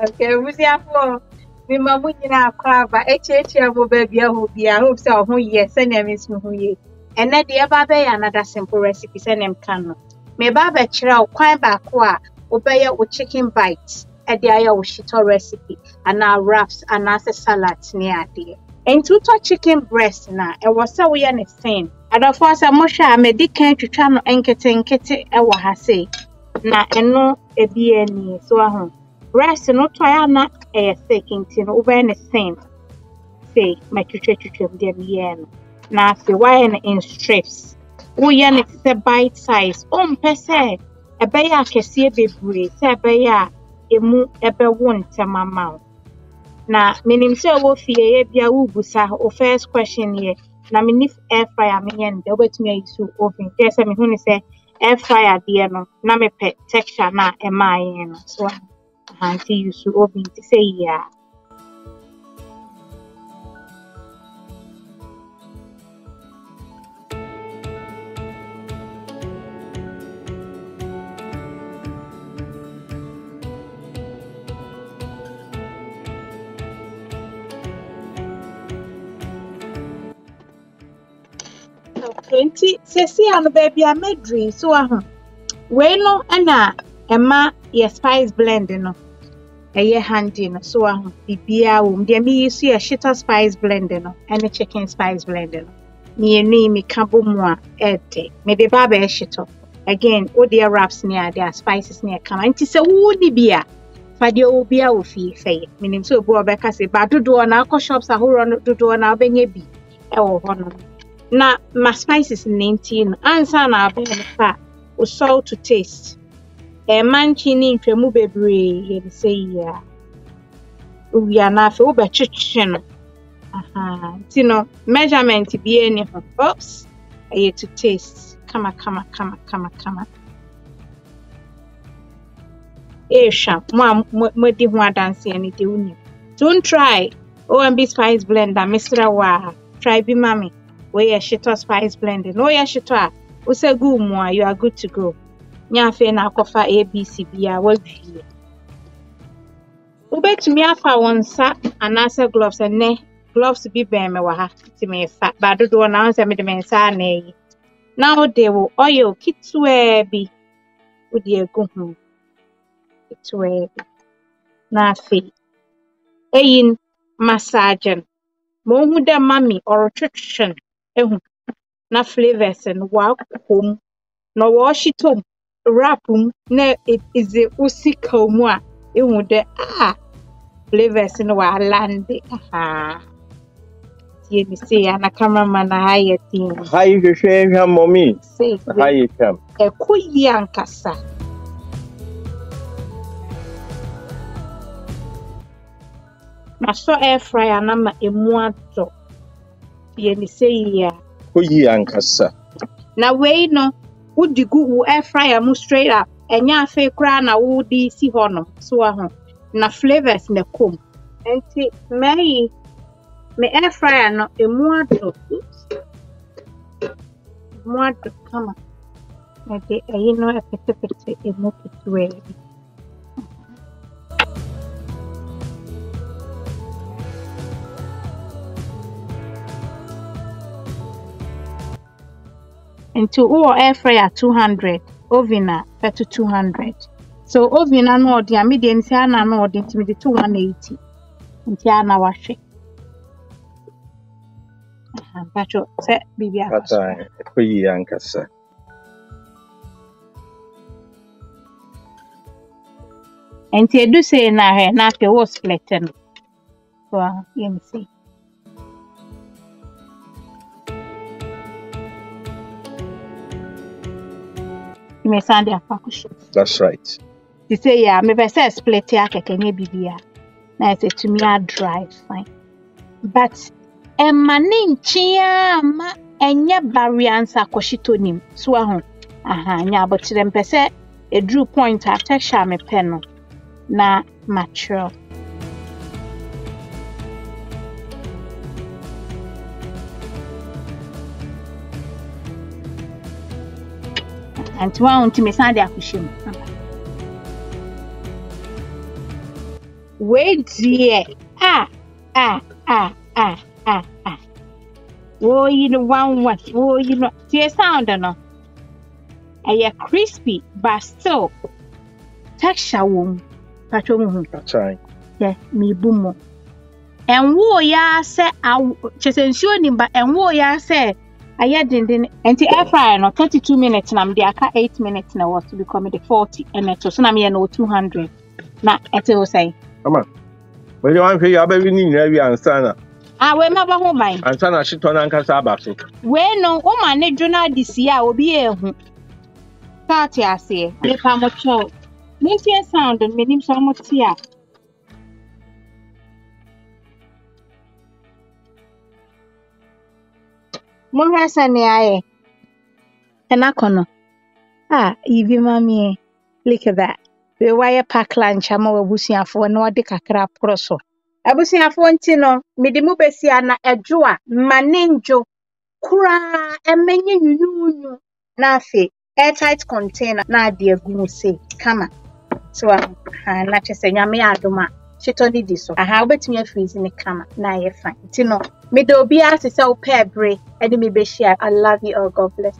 Okay, we see for me mamunya na akwa ba echechi abo ba bia ho bia hope say ho ye senya miss ho ye and na de eba be another simple recipe senem kan no me ba ba kira o kwan ba ko a obeye o chicken bites e de aya o shito recipe and na wraps and na salad ne ade and to chicken breast na e was say we na sen adofo asa mo hwa me di kan twitwa no enkete e wo ha sei na eno e bi ani so ahun breast no try na a second tin over the same say my chuchu dem yen na say why in strips we yan it bite size pese e be ya kese bebre say e be ya emu e be won temama na minim say wo fie ye bia wo busa o first question here na me air fryer me yen de obetumi ayisu oven just say me hu ni say air fryer de no na me pe texture na e ma yen so Auntie used to open to say, yeah. Okay, see, I'm a baby, I made dream, so we no, and Emma, your spice blend, you know. A handy no so bibia dey me use a Shito spice blender no and a chicken spice blender me me kabo mu a ete me de ba Shito again o dey wraps near their spices near come anti say wo ni bia fa de o bia o fi fe menim so bo obeka say ba dodo na akọ shops ahoro dodo na obenya bi e wo ho no na ma spices 19 ansa na abe fa o salt to taste manchini ntwemu bebre ye say ya we are na fe obechichi no tino measurement bi eni ho oops aye to taste kama sharp mo di ho adanse ani de uni don't try OMB spice blender Mr. Wa try bi mami we ya Shito spice blender no ya Shito a o say go mu a you are good to go nya fe na akofa ABC bia wadwie ubetumi afa wonsa anase gloves ene gloves bi ben me wa ha ti me fa ba dodo na anse me de me nsa na yi now they will oil kitwe bi udi egu hu kitwe na fe eyin massage mo hu de mami or twetwen ehu na flavors and wa home no wo Shito rapum na it is a usika mu a ehu de flavors no wa land tie mi say na cameraman na haye tin haye hwehwe mommy haye kam ekoyi ankasa na so air fryer na ma emu ato tie mi say ya koyi ankasa na we no would go air fryer mu straight up enya afa kra na wo di si ho no so aho na flavors na kom enti me air fryer no emu ado kama na de ayi no epete emu kitwe into air fryer 200 oven at 200 so oven no odi amide nsi ana no odi ntimide to 180 nti ana wahwe pacho se bibia pata koyi ankasa enti edu say na he na fe wo splitten so let me see me sand ya fakusho that's right you say yeah me be say split ya kekenye bibia na say to me a dry fine but emaninchia ma enye variance akoshito nim so ahun nya abotire mpese edru point a texture me pen no na mature and one to me sand akushim Wait dear. Ah. Oh, you know one. Oh, you know. See sound no. Crispy, but still texture won. Patron. That's right. Yeah, me boom. And wo ya say chesensuo nimba and wo ya say din enti air fryer no 32 minutes na me aka 8 minutes na was to become the 40 and it so na me no 200 na ete wo say Mama, when you want to ya baby ni na wi ansana. We ma ba ho ban Ansana Shito na nkasa aba so. We no o ma ne dwona disi a obi ehu start ase me pa mo cho me tie sound me nim so mo tia Mohasane aye. Enakono. Ivi mami. Look at that. We wire pack lunch ama wabusiafo na wade kakra proso. Abusiafo ntino, mede mu besia na Adwoa, manenjo, kura emenye nyunyunyu na afe airtight container na ade agu se kama. So na chese nyame adoma. Shito ni diso. Obetumi afreeze ne kama na ye fine. Ntino me do obi asese wo pair bre ede me be share. I love you all. God bless.